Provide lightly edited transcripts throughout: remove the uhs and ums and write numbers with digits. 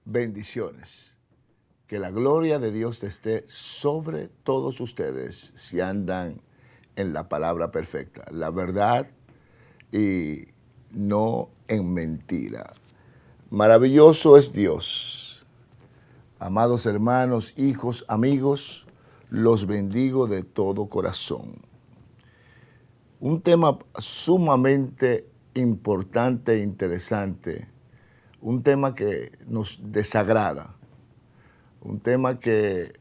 bendiciones. Que la gloria de Dios esté sobre todos ustedes si andan en la palabra perfecta, la verdad y no en mentira. Maravilloso es Dios. Amados hermanos, hijos, amigos, los bendigo de todo corazón. Un tema sumamente importante e interesante, un tema que nos desagrada, un tema que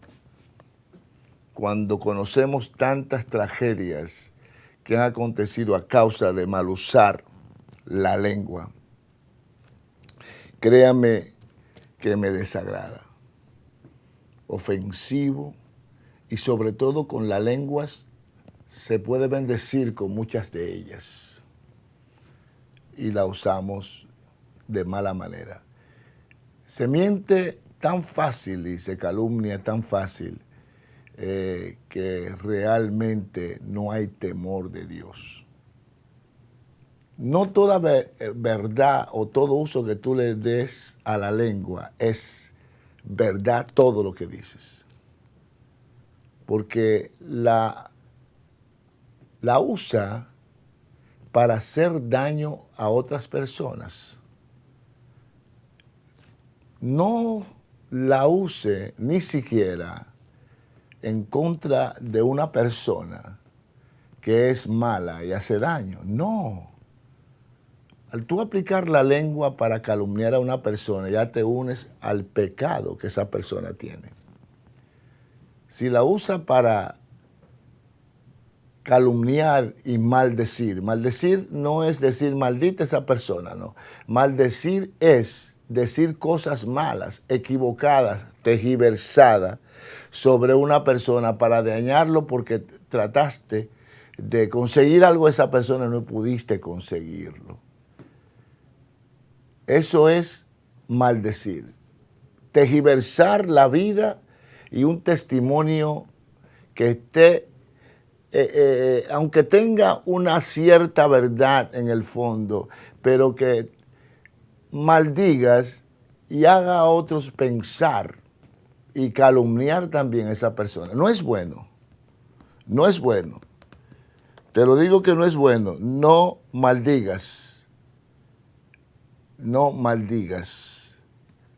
cuando conocemos tantas tragedias que han acontecido a causa de mal usar la lengua, créame que me desagrada, ofensivo, y sobre todo con las lenguas se puede bendecir con muchas de ellas y la usamos de mala manera. Se miente tan fácil y se calumnia tan fácil que realmente no hay temor de Dios. No toda verdad o todo uso que tú le des a la lengua es verdad todo lo que dices. Porque la usa para hacer daño a otras personas. No la use ni siquiera en contra de una persona que es mala y hace daño. No. Al tú aplicar la lengua para calumniar a una persona, ya te unes al pecado que esa persona tiene. Si la usa para calumniar y maldecir no es decir maldita esa persona, no. Maldecir es decir cosas malas, equivocadas, tergiversadas sobre una persona para dañarlo porque trataste de conseguir algo de esa persona y no pudiste conseguirlo. Eso es maldecir, tergiversar la vida y un testimonio que esté, aunque tenga una cierta verdad en el fondo, pero que maldigas y haga a otros pensar y calumniar también a esa persona. No es bueno, no es bueno. Te lo digo que no es bueno. No maldigas, no maldigas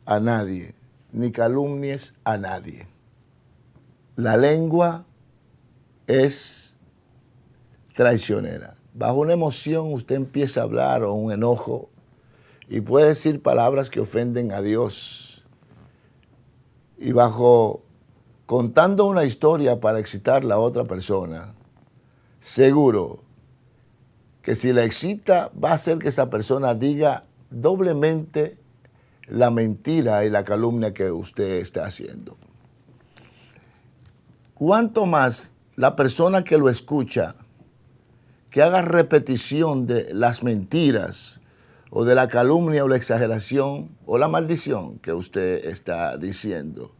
a nadie, ni calumnies a nadie. La lengua es traicionera. Bajo una emoción usted empieza a hablar o un enojo y puede decir palabras que ofenden a Dios. Y contando una historia para excitar a la otra persona, seguro que si la excita va a hacer que esa persona diga doblemente la mentira y la calumnia que usted está haciendo. Cuanto más la persona que lo escucha, que haga repetición de las mentiras o de la calumnia o la exageración o la maldición que usted está diciendo,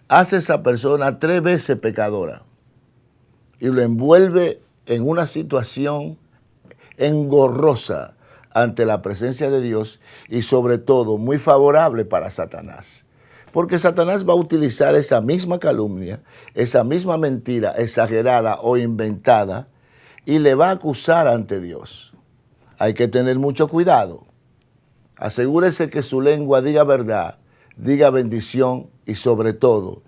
hace a esa persona 3 veces pecadora y lo envuelve en una situación engorrosa ante la presencia de Dios y sobre todo muy favorable para Satanás. Porque Satanás va a utilizar esa misma calumnia, esa misma mentira exagerada o inventada y le va a acusar ante Dios. Hay que tener mucho cuidado. Asegúrese que su lengua diga verdad, diga bendición y sobre todo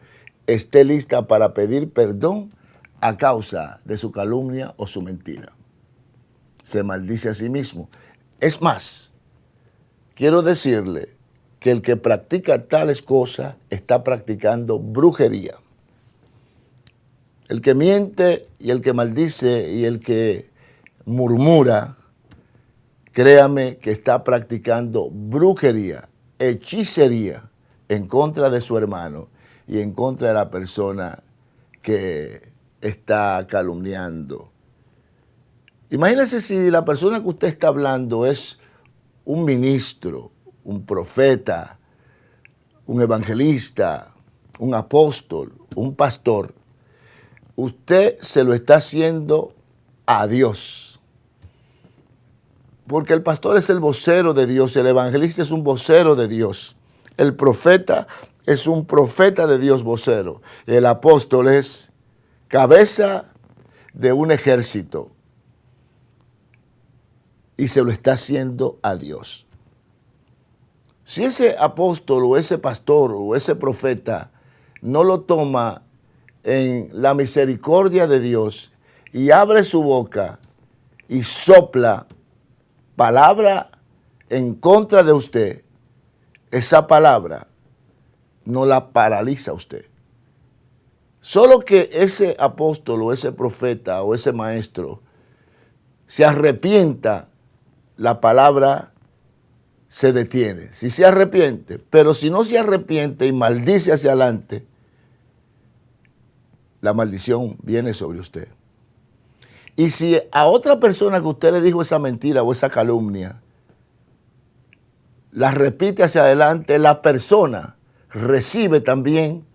esté lista para pedir perdón a causa de su calumnia o su mentira. Se maldice a sí mismo. Es más, quiero decirle que el que practica tales cosas está practicando brujería. El que miente y el que maldice y el que murmura, créame que está practicando brujería, hechicería en contra de su hermano y en contra de la persona que está calumniando. Imagínese si la persona que usted está hablando es un ministro, un profeta, un evangelista, un apóstol, un pastor. Usted se lo está haciendo a Dios. Porque el pastor es el vocero de Dios, el evangelista es un vocero de Dios. El profeta es un profeta de Dios vocero. El apóstol es cabeza de un ejército y se lo está haciendo a Dios. Si ese apóstol o ese pastor o ese profeta no lo toma en la misericordia de Dios y abre su boca y sopla palabra en contra de usted, esa palabra no la paraliza a usted. Solo que ese apóstol o ese profeta o ese maestro se arrepienta, la palabra se detiene. Si se arrepiente, pero si no se arrepiente y maldice hacia adelante, la maldición viene sobre usted. Y si a otra persona que usted le dijo esa mentira o esa calumnia, la repite hacia adelante, la persona recibe también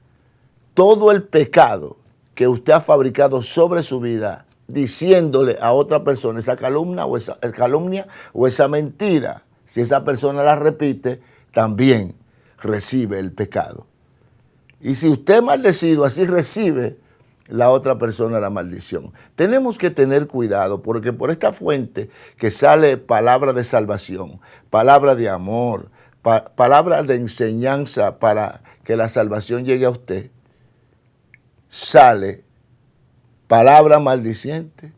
todo el pecado que usted ha fabricado sobre su vida, diciéndole a otra persona esa calumnia o esa mentira. Si esa persona la repite, también recibe el pecado. Y si usted es maldecido, así recibe la otra persona la maldición. Tenemos que tener cuidado porque por esta fuente que sale palabra de salvación, palabra de amor, palabra de enseñanza para que la salvación llegue a usted, sale palabra maldiciente,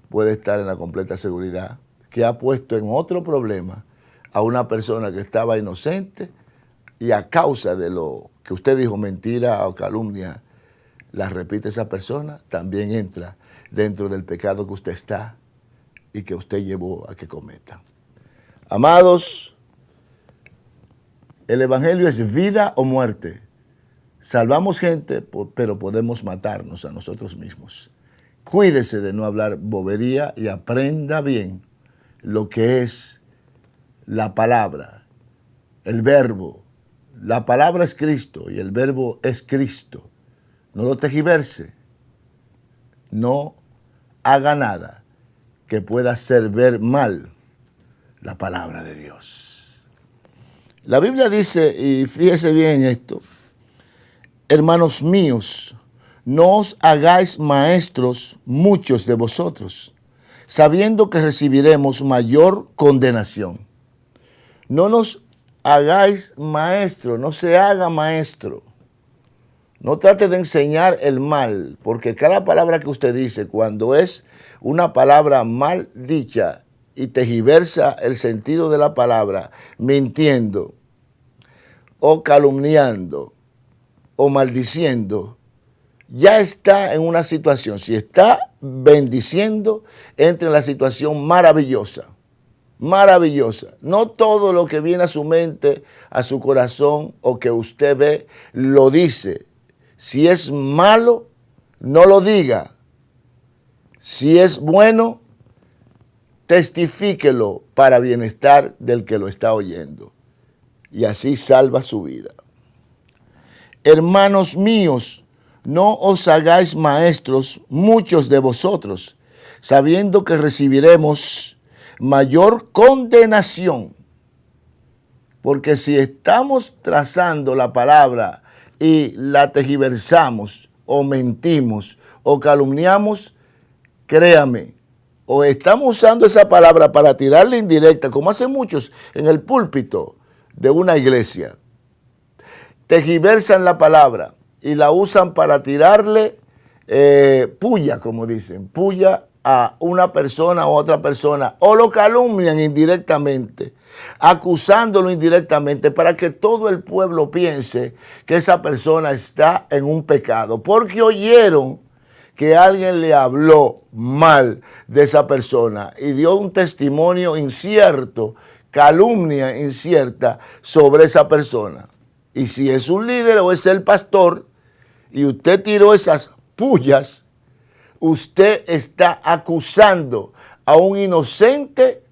puede estar en la completa seguridad que ha puesto en otro problema a una persona que estaba inocente y a causa de lo que usted dijo, mentira o calumnia, la repite esa persona, también entra dentro del pecado que usted está y que usted llevó a que cometa. Amados, el evangelio es vida o muerte. Salvamos gente, pero podemos matarnos a nosotros mismos. Cuídese de no hablar bobería y aprenda bien lo que es la palabra, el verbo. La palabra es Cristo y el verbo es Cristo. No lo tergiverse. No haga nada que pueda hacer ver mal la palabra de Dios. La Biblia dice, y fíjese bien esto, hermanos míos, no os hagáis maestros muchos de vosotros, sabiendo que recibiremos mayor condenación. No nos hagáis maestro, no se haga maestro. No trate de enseñar el mal, porque cada palabra que usted dice, cuando es una palabra mal dicha y tergiversa el sentido de la palabra, mintiendo o calumniando o maldiciendo, ya está en una situación. Si está bendiciendo, entra en la situación maravillosa. Maravillosa. No todo lo que viene a su mente, a su corazón o que usted ve, lo dice. Si es malo, no lo diga. Si es bueno, testifíquelo para bienestar del que lo está oyendo. Y así salva su vida. Hermanos míos, no os hagáis maestros muchos de vosotros, sabiendo que recibiremos mayor condenación. Porque si estamos trazando la palabra y la tergiversamos o mentimos o calumniamos, créame, o estamos usando esa palabra para tirarle indirecta, como hacen muchos en el púlpito de una iglesia. Tergiversan la palabra y la usan para tirarle puya, como dicen, puya a una persona o otra persona, o lo calumnian indirectamente, acusándolo indirectamente para que todo el pueblo piense que esa persona está en un pecado, porque oyeron que alguien le habló mal de esa persona y dio un testimonio incierto, calumnia incierta sobre esa persona. Y si es un líder o es el pastor y usted tiró esas pullas, usted está acusando a un inocente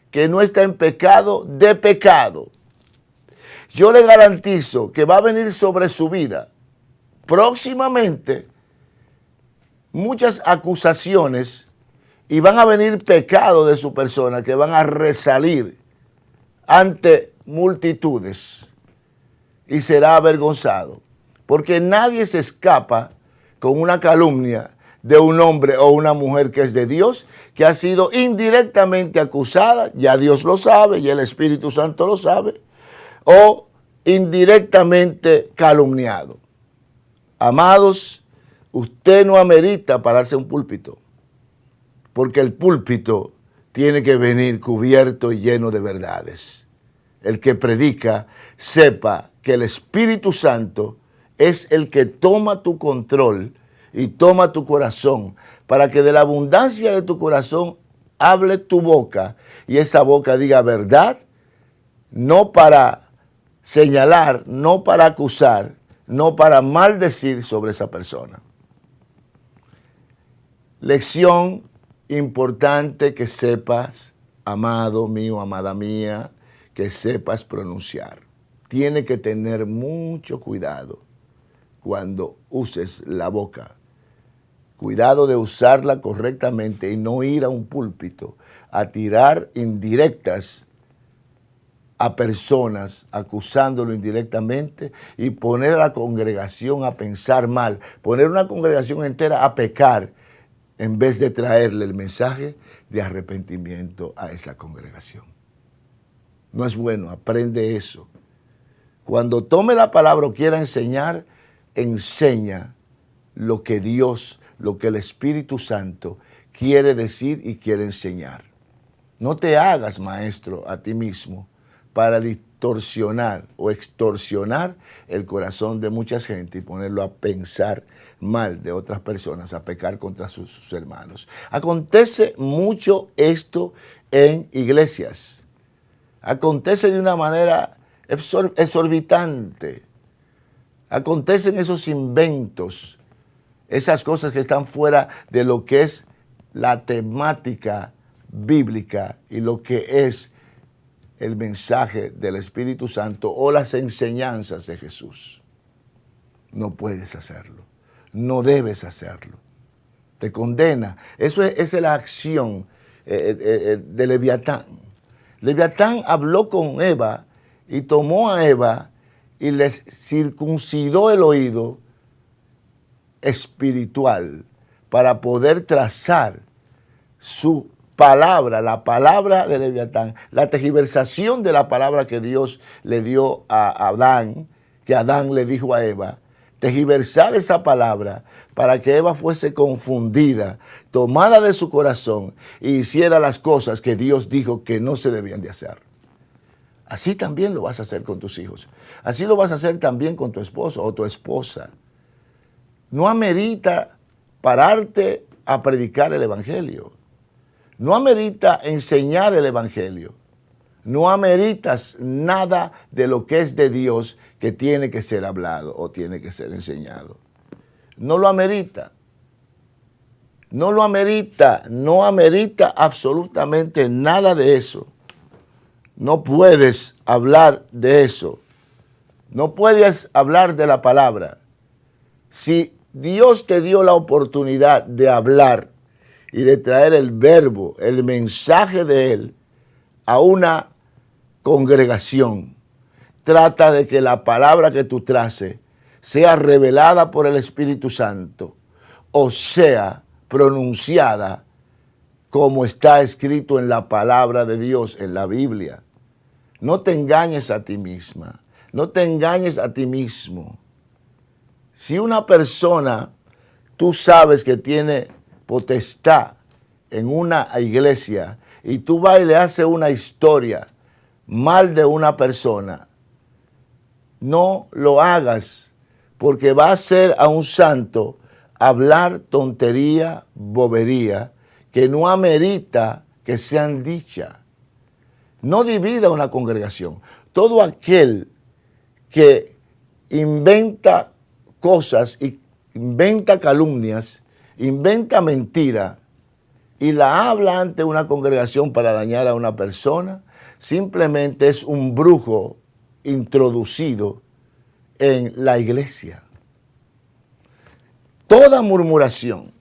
que no está en pecado de pecado. Yo le garantizo que va a venir sobre su vida próximamente muchas acusaciones y van a venir pecados de su persona que van a resalir ante multitudes. y será avergonzado, porque nadie se escapa con una calumnia de un hombre o una mujer que es de Dios, que ha sido indirectamente acusada, ya Dios lo sabe y el Espíritu Santo lo sabe, o indirectamente calumniado. Amados, usted no amerita pararse a un púlpito, porque el púlpito tiene que venir cubierto y lleno de verdades. El que predica sepa que el Espíritu Santo es el que toma tu control y toma tu corazón, para que de la abundancia de tu corazón hable tu boca y esa boca diga verdad, no para señalar, no para acusar, no para maldecir sobre esa persona. Lección importante que sepas, amado mío, amada mía, que sepas pronunciar. Tiene que tener mucho cuidado cuando uses la boca. Cuidado de usarla correctamente y no ir a un púlpito a tirar indirectas a personas, acusándolo indirectamente, y poner a la congregación a pensar mal, poner una congregación entera a pecar, en vez de traerle el mensaje de arrepentimiento a esa congregación. No es bueno, aprende eso. Cuando tome la palabra o quiera enseñar, enseña lo que Dios, lo que el Espíritu Santo quiere decir y quiere enseñar. No te hagas maestro a ti mismo para distorsionar o extorsionar el corazón de mucha gente y ponerlo a pensar mal de otras personas, a pecar contra sus hermanos. Acontece mucho esto en iglesias. Acontece de una manera exorbitante. Acontecen esos inventos, esas cosas que están fuera de lo que es la temática bíblica y lo que es el mensaje del Espíritu Santo o las enseñanzas de Jesús. No puedes hacerlo, no debes hacerlo. Te condena. Esa es la acción de Leviatán. Leviatán habló con Eva y tomó a Eva y les circuncidó el oído espiritual para poder trazar su palabra, la palabra de Leviatán, la tergiversación de la palabra que Dios le dio a Adán, que Adán le dijo a Eva, tergiversar esa palabra para que Eva fuese confundida, tomada de su corazón e hiciera las cosas que Dios dijo que no se debían de hacer. Así también lo vas a hacer con tus hijos. Así lo vas a hacer también con tu esposo o tu esposa. No amerita pararte a predicar el Evangelio. No amerita enseñar el Evangelio. No ameritas nada de lo que es de Dios que tiene que ser hablado o tiene que ser enseñado. No lo amerita. No lo amerita. No amerita absolutamente nada de eso. No puedes hablar de eso. No puedes hablar de la palabra. Si Dios te dio la oportunidad de hablar y de traer el verbo, el mensaje de Él a una congregación, trata de que la palabra que tú traces sea revelada por el Espíritu Santo o sea pronunciada como está escrito en la palabra de Dios, en la Biblia. No te engañes a ti misma, no te engañes a ti mismo. Si una persona, tú sabes que tiene potestad en una iglesia y tú vas y le haces una historia mal de una persona, no lo hagas, porque va a hacer a un santo hablar tontería, bobería, que no amerita que sean dichas. No divida una congregación. Todo aquel que inventa cosas, y inventa calumnias, inventa mentira y la habla ante una congregación para dañar a una persona, simplemente es un brujo introducido en la iglesia. Toda murmuración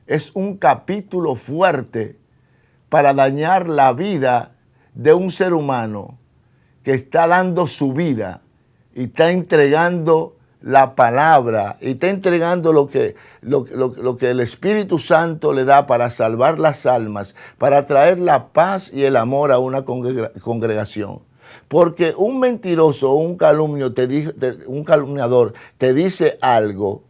es un capítulo fuerte para dañar la vida de un ser humano que está dando su vida y está entregando la palabra y está entregando lo que el Espíritu Santo le da para salvar las almas, para traer la paz y el amor a una congregación. Porque un mentiroso o un calumniador te dice algo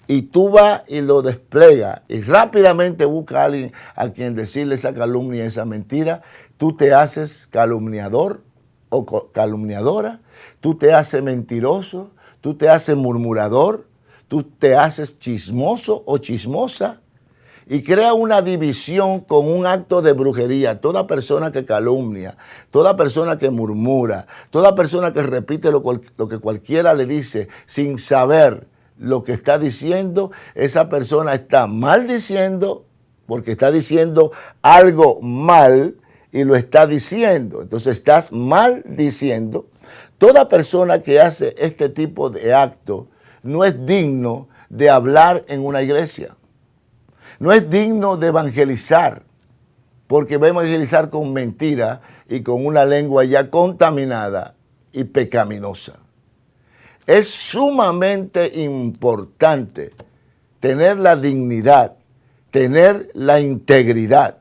y tú vas y lo desplegas y rápidamente busca a alguien a quien decirle esa calumnia, esa mentira, tú te haces calumniador o calumniadora, tú te haces mentiroso, tú te haces murmurador, tú te haces chismoso o chismosa y crea una división con un acto de brujería. Toda persona que calumnia, toda persona que murmura, toda persona que repite lo que cualquiera le dice sin saber lo que está diciendo, esa persona está maldiciendo porque está diciendo algo mal y lo está diciendo. Entonces estás maldiciendo. Toda persona que hace este tipo de acto no es digno de hablar en una iglesia. No es digno de evangelizar, porque va a evangelizar con mentira y con una lengua ya contaminada y pecaminosa. Es sumamente importante tener la dignidad, tener la integridad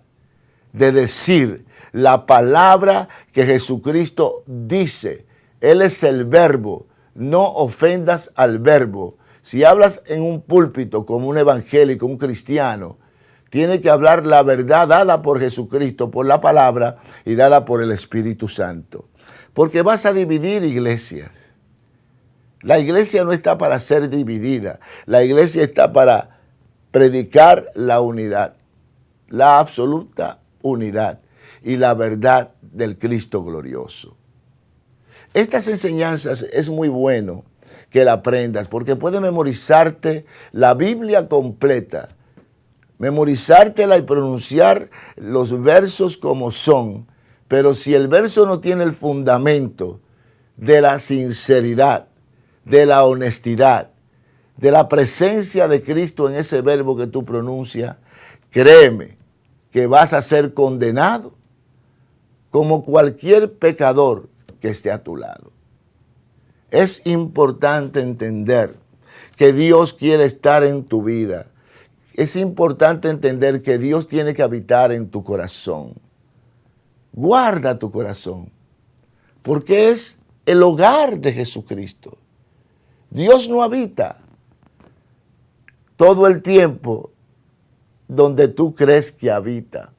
de decir la palabra que Jesucristo dice. Él es el verbo, no ofendas al verbo. Si hablas en un púlpito como un evangélico, un cristiano, tiene que hablar la verdad dada por Jesucristo, por la palabra y dada por el Espíritu Santo. Porque vas a dividir iglesias. La iglesia no está para ser dividida. La iglesia está para predicar la unidad, la absoluta unidad y la verdad del Cristo glorioso. Estas enseñanzas es muy bueno que la aprendas porque puedes memorizarte la Biblia completa, memorizártela y pronunciar los versos como son, pero si el verso no tiene el fundamento de la sinceridad, de la honestidad, de la presencia de Cristo en ese verbo que tú pronuncias, créeme que vas a ser condenado como cualquier pecador que esté a tu lado. Es importante entender que Dios quiere estar en tu vida. Es importante entender que Dios tiene que habitar en tu corazón. Guarda tu corazón, porque es el hogar de Jesucristo. Dios no habita todo el tiempo donde tú crees que habita.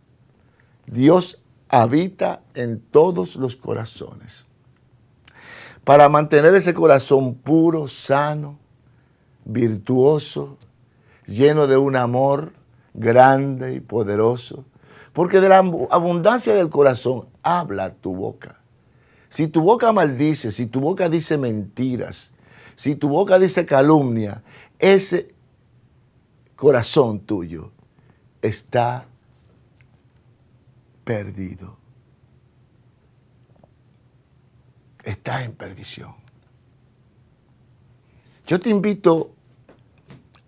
Dios habita en todos los corazones. Para mantener ese corazón puro, sano, virtuoso, lleno de un amor grande y poderoso, porque de la abundancia del corazón habla tu boca. Si tu boca maldice, si tu boca dice mentiras, si tu boca dice calumnia, ese corazón tuyo está perdido. Está en perdición. Yo te invito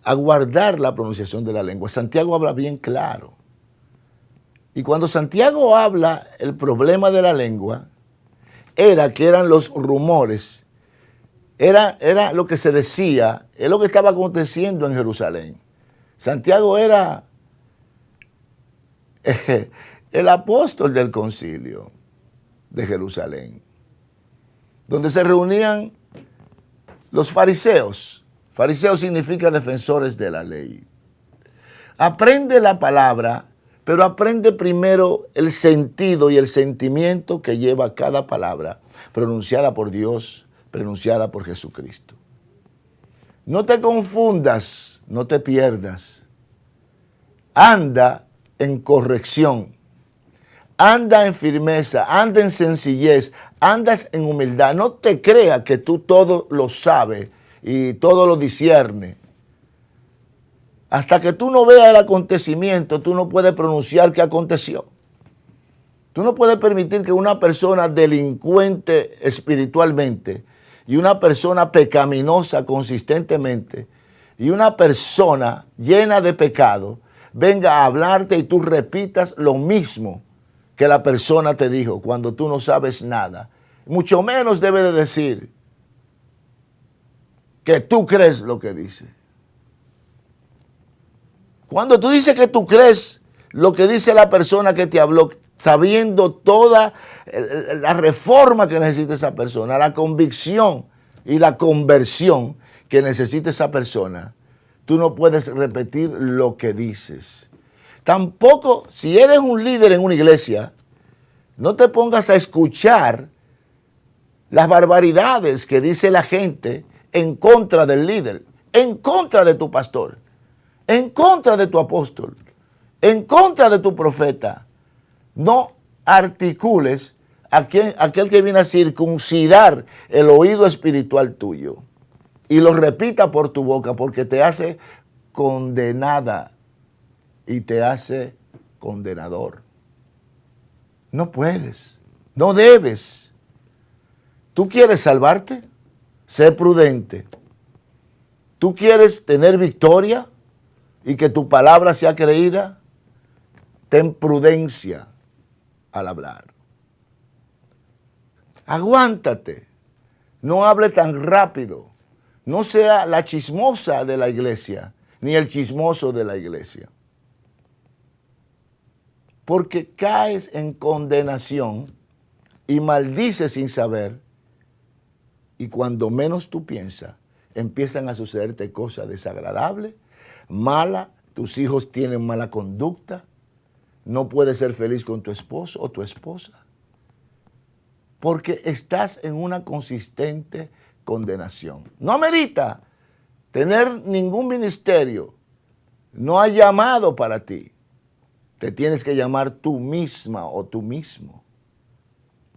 a guardar la pronunciación de la lengua. Santiago habla bien claro. Y cuando Santiago habla, el problema de la lengua era que eran los rumores, era lo que se decía, es lo que estaba aconteciendo en Jerusalén. Santiago era el apóstol del concilio de Jerusalén, donde se reunían los fariseos. Fariseo significa defensores de la ley. Aprende la palabra, pero aprende primero el sentido y el sentimiento que lleva cada palabra pronunciada por Dios, pronunciada por Jesucristo. No te confundas, no te pierdas. Anda en corrección, anda en firmeza, anda en sencillez, andas en humildad. No te creas que tú todo lo sabes y todo lo discierne. Hasta que tú no veas el acontecimiento, tú no puedes pronunciar qué aconteció. Tú no puedes permitir que una persona delincuente espiritualmente y una persona pecaminosa consistentemente y una persona llena de pecado venga a hablarte y tú repitas lo mismo que la persona te dijo cuando tú no sabes nada. Mucho menos debe de decir que tú crees lo que dice. Cuando tú dices que tú crees lo que dice la persona que te habló, sabiendo toda la reforma que necesita esa persona, la convicción y la conversión que necesita esa persona, tú no puedes repetir lo que dices. Tampoco, si eres un líder en una iglesia, no te pongas a escuchar las barbaridades que dice la gente en contra del líder, en contra de tu pastor, en contra de tu apóstol, en contra de tu profeta. No articules a aquel que viene a circuncidar el oído espiritual tuyo y lo repita por tu boca, porque te hace condenada y te hace condenador. No puedes, no debes. ¿Tú quieres salvarte? Sé prudente. ¿Tú quieres tener victoria y que tu palabra sea creída? Ten prudencia al hablar. Aguántate. No hable tan rápido. No sea la chismosa de la iglesia, ni el chismoso de la iglesia. Porque caes en condenación y maldices sin saber, y cuando menos tú piensas, empiezan a sucederte cosas desagradables, malas, tus hijos tienen mala conducta, no puedes ser feliz con tu esposo o tu esposa, porque estás en una consistente condenación. No amerita tener ningún ministerio, no hay llamado para ti. Te tienes que llamar tú misma o tú mismo.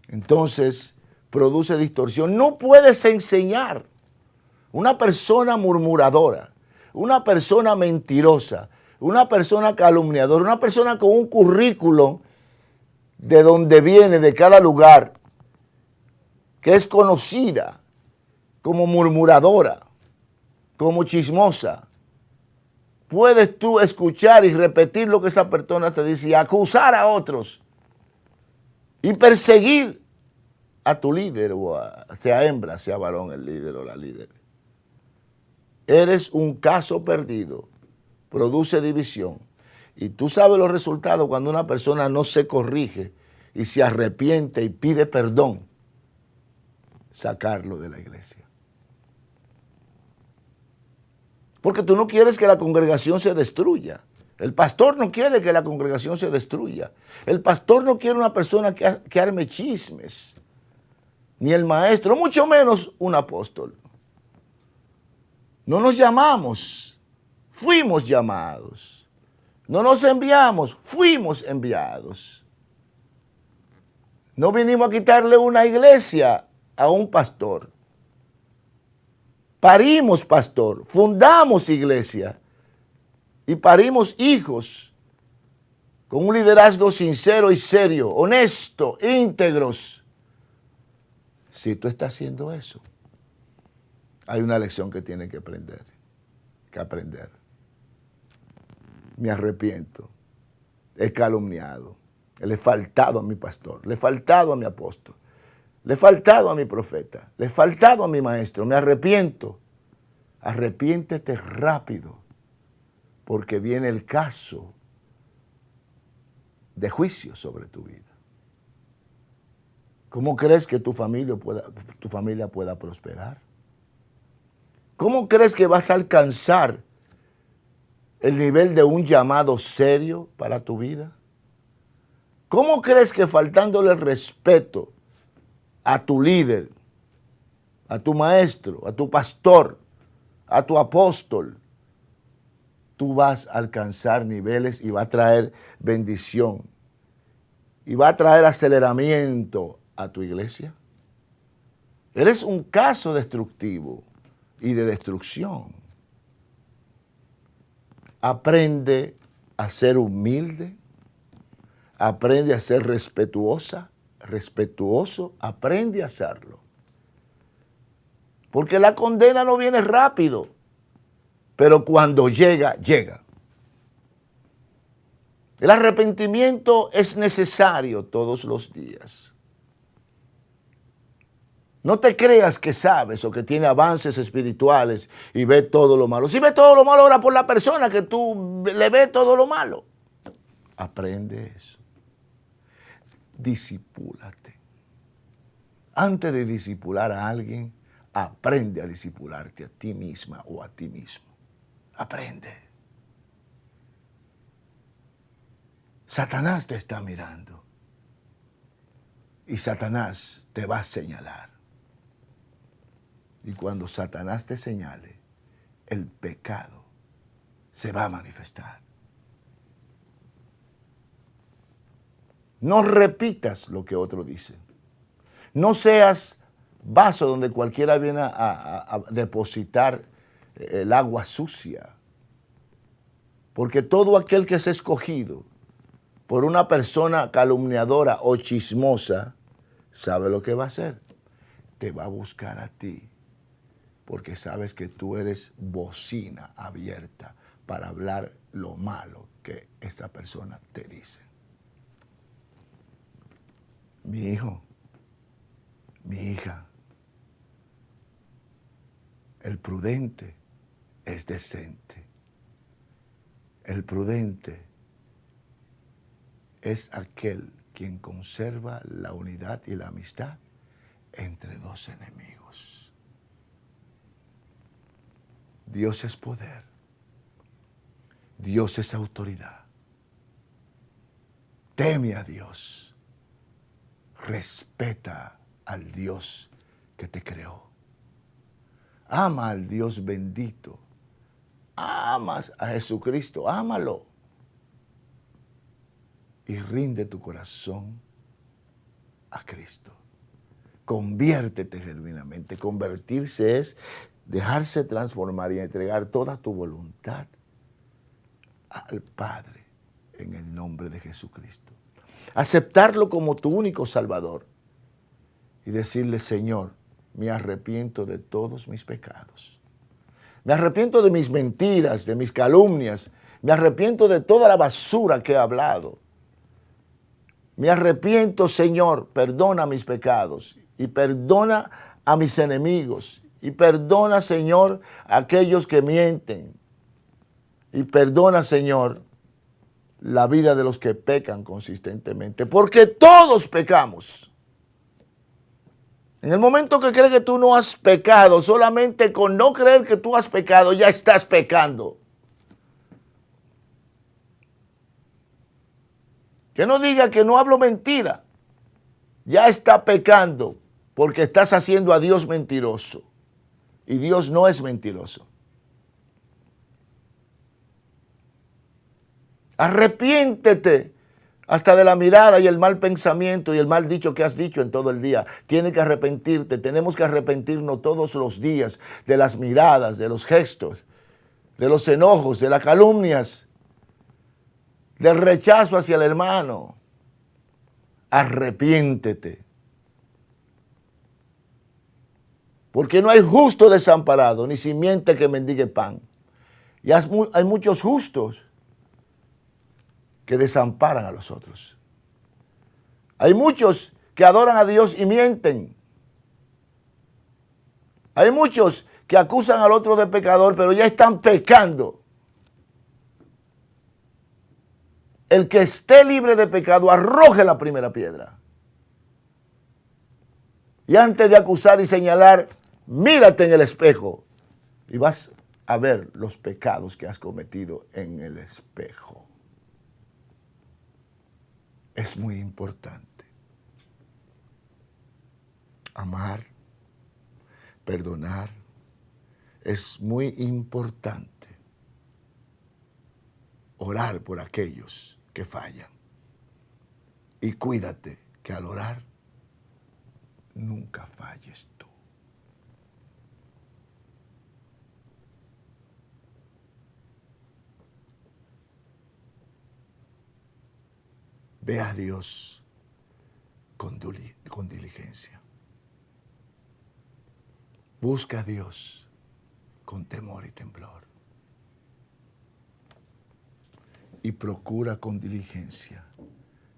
Entonces, produce distorsión. No puedes enseñar. Una persona murmuradora, una persona mentirosa, una persona calumniadora, una persona con un currículum de donde viene, de cada lugar, que es conocida como murmuradora, como chismosa. Puedes tú escuchar y repetir lo que esa persona te dice y acusar a otros y perseguir a tu líder, o sea hembra, sea varón el líder o la líder. Eres un caso perdido, produce división. Y tú sabes los resultados cuando una persona no se corrige y se arrepiente y pide perdón, sacarlo de la iglesia. Porque tú no quieres que la congregación se destruya. El pastor no quiere que la congregación se destruya. El pastor no quiere una persona que arme chismes. Ni el maestro, mucho menos un apóstol. No nos llamamos, fuimos llamados. No nos enviamos, fuimos enviados. No vinimos a quitarle una iglesia a un pastor. Parimos pastor, fundamos iglesia y parimos hijos con un liderazgo sincero y serio, honesto, íntegros. Si tú estás haciendo eso, hay una lección que tienes que aprender. Me arrepiento, he calumniado, le he faltado a mi pastor, le he faltado a mi apóstol, le he faltado a mi profeta, le he faltado a mi maestro, me arrepiento. Arrepiéntete rápido, porque viene el caso de juicio sobre tu vida. ¿Cómo crees que tu familia pueda prosperar? ¿Cómo crees que vas a alcanzar el nivel de un llamado serio para tu vida? ¿Cómo crees que faltándole el respeto a tu líder, a tu maestro, a tu pastor, a tu apóstol, tú vas a alcanzar niveles y va a traer bendición y va a traer aceleramiento a tu iglesia? Eres un caso destructivo y de destrucción. Aprende a ser humilde, aprende a ser respetuoso, aprende a hacerlo. Porque la condena no viene rápido, pero cuando llega, llega. El arrepentimiento es necesario todos los días. No te creas que sabes o que tiene avances espirituales y ve todo lo malo. Si ve todo lo malo, ora por la persona que tú le ves todo lo malo. Aprende eso. Discipúlate. Antes de discipular a alguien, aprende a discipularte a ti misma o a ti mismo. Aprende. Satanás te está mirando. Y Satanás te va a señalar. Y cuando Satanás te señale, el pecado se va a manifestar. No repitas lo que otro dice. No seas vaso donde cualquiera viene a depositar el agua sucia. Porque todo aquel que es escogido por una persona calumniadora o chismosa, sabe lo que va a hacer. Te va a buscar a ti. Porque sabes que tú eres bocina abierta para hablar lo malo que esta persona te dice. Mi hijo, mi hija, el prudente es decente. El prudente es aquel quien conserva la unidad y la amistad entre dos enemigos. Dios es poder. Dios es autoridad. Teme a Dios. Respeta al Dios que te creó. Ama al Dios bendito. Amas a Jesucristo, ámalo. Y rinde tu corazón a Cristo. Conviértete genuinamente. Convertirse es dejarse transformar y entregar toda tu voluntad al Padre en el nombre de Jesucristo. Aceptarlo como tu único Salvador y decirle, Señor, me arrepiento de todos mis pecados. Me arrepiento de mis mentiras, de mis calumnias. Me arrepiento de toda la basura que he hablado. Me arrepiento, Señor, perdona mis pecados y perdona a mis enemigos. Y perdona, Señor, a aquellos que mienten. Y perdona, Señor, la vida de los que pecan consistentemente. Porque todos pecamos. En el momento que crees que tú no has pecado, solamente con no creer que tú has pecado, ya estás pecando. Que no diga que no hablo mentira. Ya está pecando porque estás haciendo a Dios mentiroso. Y Dios no es mentiroso. Arrepiéntete hasta de la mirada y el mal pensamiento y el mal dicho que has dicho en todo el día. Tienes que arrepentirte. Tenemos que arrepentirnos todos los días de las miradas, de los gestos, de los enojos, de las calumnias, del rechazo hacia el hermano. Arrepiéntete. Porque no hay justo desamparado, ni simiente que mendigue pan. Y hay muchos justos que desamparan a los otros. Hay muchos que adoran a Dios y mienten. Hay muchos que acusan al otro de pecador, pero ya están pecando. El que esté libre de pecado, arroje la primera piedra. Y antes de acusar y señalar, mírate en el espejo y vas a ver los pecados que has cometido en el espejo. Es muy importante amar, perdonar. Es muy importante orar por aquellos que fallan. Y cuídate que al orar nunca falles tú. Ve a Dios con diligencia. Busca a Dios con temor y temblor. y procura con diligencia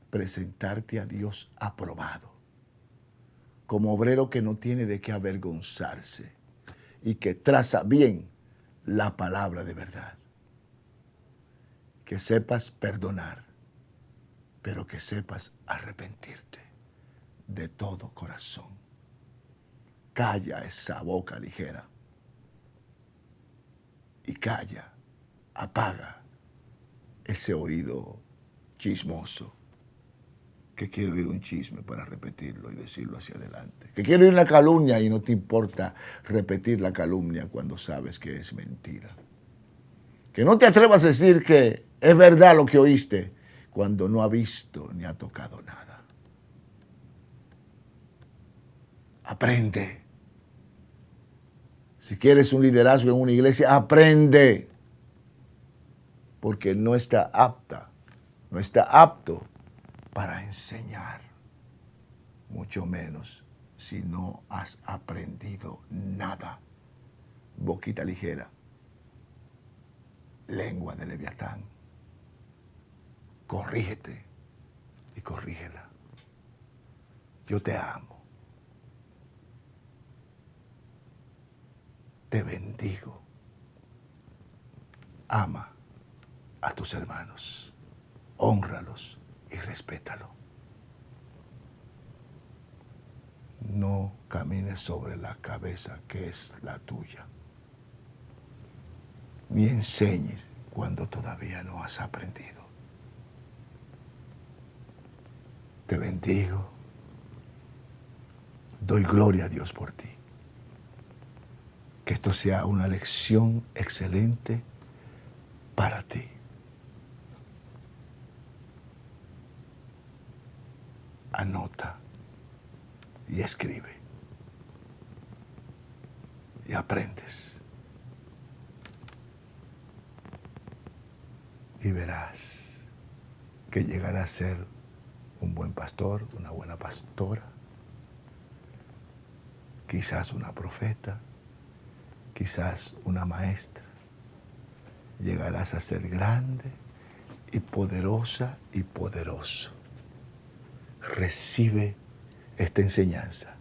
presentarte a Dios aprobado, como obrero que no tiene de qué avergonzarse y que traza bien la palabra de verdad. Que sepas perdonar, pero que sepas arrepentirte de todo corazón. Calla esa boca ligera y calla, apaga ese oído chismoso que quiere oír un chisme para repetirlo y decirlo hacia adelante. Que quiere oír una calumnia y no te importa repetir la calumnia cuando sabes que es mentira. Que no te atrevas a decir que es verdad lo que oíste cuando no ha visto ni ha tocado nada. Aprende. Si quieres un liderazgo en una iglesia, aprende. Porque no está apto para enseñar, mucho menos si no has aprendido nada. Boquita ligera, lengua de Leviatán. Corrígete y corrígela. Yo te amo. Te bendigo. Ama a tus hermanos. Hónralos y respétalo. No camines sobre la cabeza que es la tuya. Ni enseñes cuando todavía no has aprendido. Te bendigo. Doy gloria a Dios por ti. Que esto sea una lección excelente para ti. Anota y escribe y aprendes y verás que llegarás a ser un buen pastor, una buena pastora, quizás una profeta, quizás una maestra. Llegarás a ser grande y poderosa y poderoso. Recibe esta enseñanza,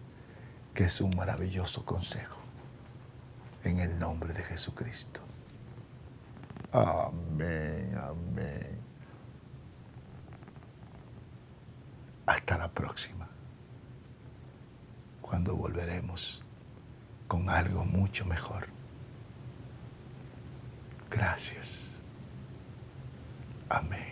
que es un maravilloso consejo, en el nombre de Jesucristo. Amén, amén. Hasta la próxima, cuando volveremos con algo mucho mejor. Gracias. Amén.